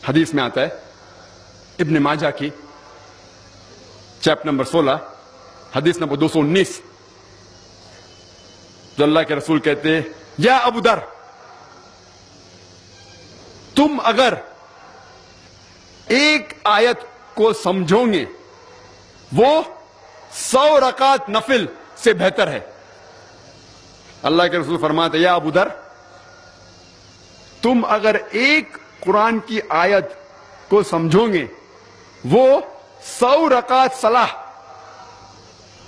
حدیث میں آتا ہے ابن ماجہ کی چیپٹر نمبر 16 حدیث نمبر 219، جو اللہ کے رسول کہتے ہیں یا ابو در، تم اگر ایک آیت کو سمجھو گے وہ 100 رکعت نفل سے بہتر ہے۔ اللہ کے رسول فرماتے یا ابو در، تم اگر ایک قرآن کی آیت کو سمجھو گے وہ 100 رکعت صلاح،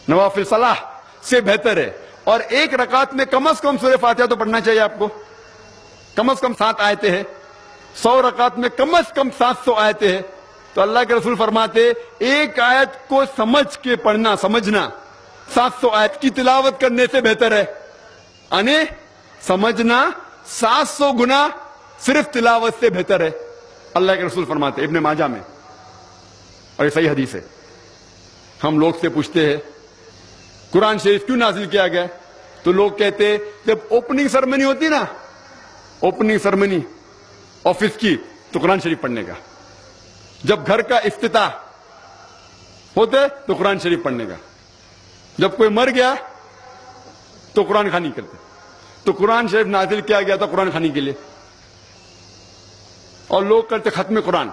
نوافل صلاح سے بہتر ہے، اور ایک رکعت میں کم از کم سورہ فاتحہ تو پڑھنا چاہیے آپ کو، کم از کم 7 آیتیں ہیں، 100 رکعت میں کم از کم 700 آیتیں ہیں۔ تو اللہ کے رسول فرماتے ایک آیت کو سمجھ کے پڑھنا، سمجھنا 700 آیت کی تلاوت کرنے سے بہتر ہے، یعنی سمجھنا 700 گنا صرف تلاوت سے بہتر ہے، اللہ کے رسول فرماتے ابن ماجہ میں، اور یہ صحیح حدیث ہے۔ ہم لوگ سے پوچھتے ہیں قرآن شریف کیوں نازل کیا گیا، تو لوگ کہتے جب اوپننگ سرمنی ہوتی نا، اوپننگ سرمنی آفس کی، تو قرآن شریف پڑھنے کا، جب گھر کا افتتاح ہوتے تو قرآن شریف پڑھنے کا، جب کوئی مر گیا تو قرآن خوانی کرتے، تو قرآن شریف نازل کیا گیا تھا قرآن خوانی کے لیے۔ اور لوگ کرتے ختم قرآن،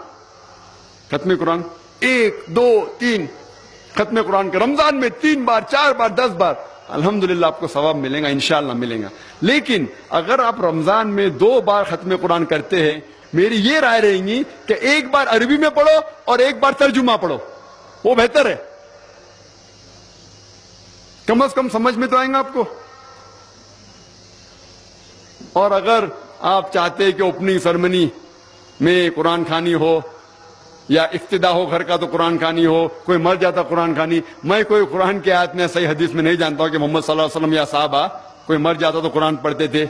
ختم قرآن 1 2 3 ختم قرآن کے رمضان میں 3 بار 4 بار 10 بار، الحمدللہ آپ کو ثواب ملے گا، انشاءاللہ ملے گا۔ لیکن اگر آپ رمضان میں 2 بار ختم قرآن کرتے ہیں، میری یہ رائے رہے گی کہ 1 بار عربی میں پڑھو اور 1 بار ترجمہ پڑھو، وہ بہتر ہے، کم از کم سمجھ میں تو آئیں گا آپ کو۔ اور اگر آپ چاہتے ہیں کہ اوپننگ سرمنی میں قرآن خوانی ہو یا افتتاح ہو گھر کا تو قرآن خوانی ہو، کوئی مر جاتا قرآن خوانی، میں کوئی قرآن کی آیت میں صحیح حدیث میں نہیں جانتا ہوں کہ محمد صلی اللہ علیہ وسلم یا صحابہ کوئی مر جاتا تو قرآن پڑھتے تھے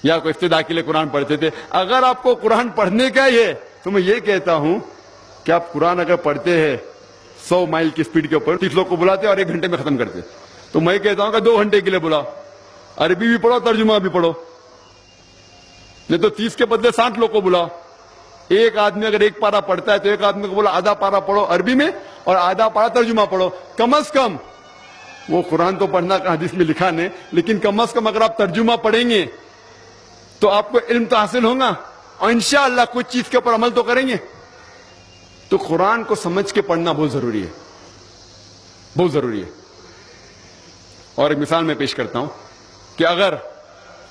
یا کوئی افتتاح کے لیے قرآن پڑھتے تھے۔ اگر آپ کو قرآن پڑھنے کا ہی ہے تو میں یہ کہتا ہوں کہ آپ قرآن اگر پڑھتے ہیں 100 مائل کی سپیڈ کے اوپر، 30 لوگ کو بلاتے اور 1 گھنٹے میں ختم کرتے، تو میں کہتا ہوں کہ 2 گھنٹے کے لیے بلاؤ، عربی بھی پڑھو ترجمہ بھی پڑھو، نہیں تو 30 کے بدلے 60 لوگ کو بلاؤ۔ ایک آدمی اگر 1 پارہ پڑھتا ہے تو ایک آدمی کو بولا آدھا پارہ پڑھو عربی میں اور آدھا پارہ ترجمہ پڑھو، کم از کم وہ قرآن تو پڑھنا حدیث میں لکھا نہیں، لیکن کم از کم اگر آپ ترجمہ پڑھیں گے تو آپ کو علم تو حاصل ہوگا اور انشاءاللہ کچھ چیز کے اوپر عمل تو کریں گے۔ تو قرآن کو سمجھ کے پڑھنا بہت ضروری ہے، بہت ضروری ہے۔ اور ایک مثال میں پیش کرتا ہوں کہ اگر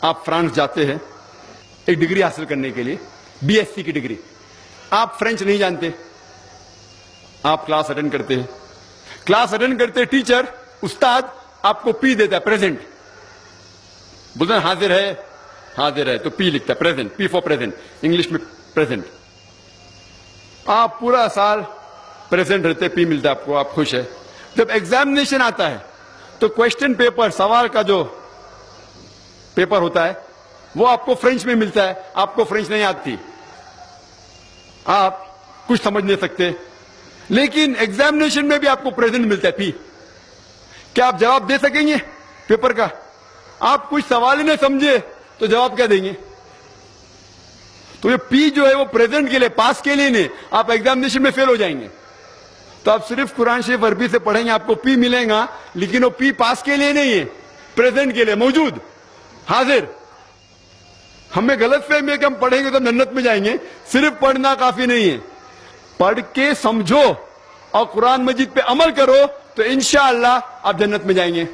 آپ فرانس جاتے ہیں ایک ڈگری حاصل کرنے کے لیے، BSc کی ڈگری، آپ فرینچ نہیں جانتے، آپ کلاس اٹینڈ کرتے ہیں، کلاس اٹینڈ کرتے ٹیچر استاد آپ کو پی دیتا ہے، پریزنٹ، بولتے ہیں حاضر ہے، حاضر ہے تو پی لکھتا ہے، present, P four present, English میں پریزنٹ۔ آپ پورا سال پریزنٹ رہتے، پی ملتا ہے آپ کو، آپ خوش ہے۔ جب ایگزامینیشن آتا ہے تو کوشچن پیپر، سوال کا جو پیپر ہوتا ہے وہ آپ کو فرینچ میں ملتا ہے، آپ کو فرینچ نہیں آتی، آپ کچھ سمجھ نہیں سکتے، لیکن ایگزامینیشن میں بھی آپ کو پریزنٹ ملتا ہے، پی۔ کیا آپ جواب دے سکیں گے پیپر کا؟ آپ کچھ سوال ہی نہیں سمجھے تو جواب کیا دیں گے؟ تو یہ پی جو ہے وہ پریزنٹ کے لیے، پاس کے لیے نہیں، آپ ایگزامینیشن میں فیل ہو جائیں گے۔ تو آپ صرف قرآن شریف عربی سے پڑھیں گے، آپ کو پی ملے گا، لیکن وہ پی پاس کے لیے نہیں ہے، پریزنٹ کے لیے، موجود، حاضر۔ ہمیں غلط فہمی ہے کہ ہم پڑھیں گے تو جنت میں جائیں گے، صرف پڑھنا کافی نہیں ہے، پڑھ کے سمجھو اور قرآن مجید پہ عمل کرو تو انشاءاللہ آپ جنت میں جائیں گے۔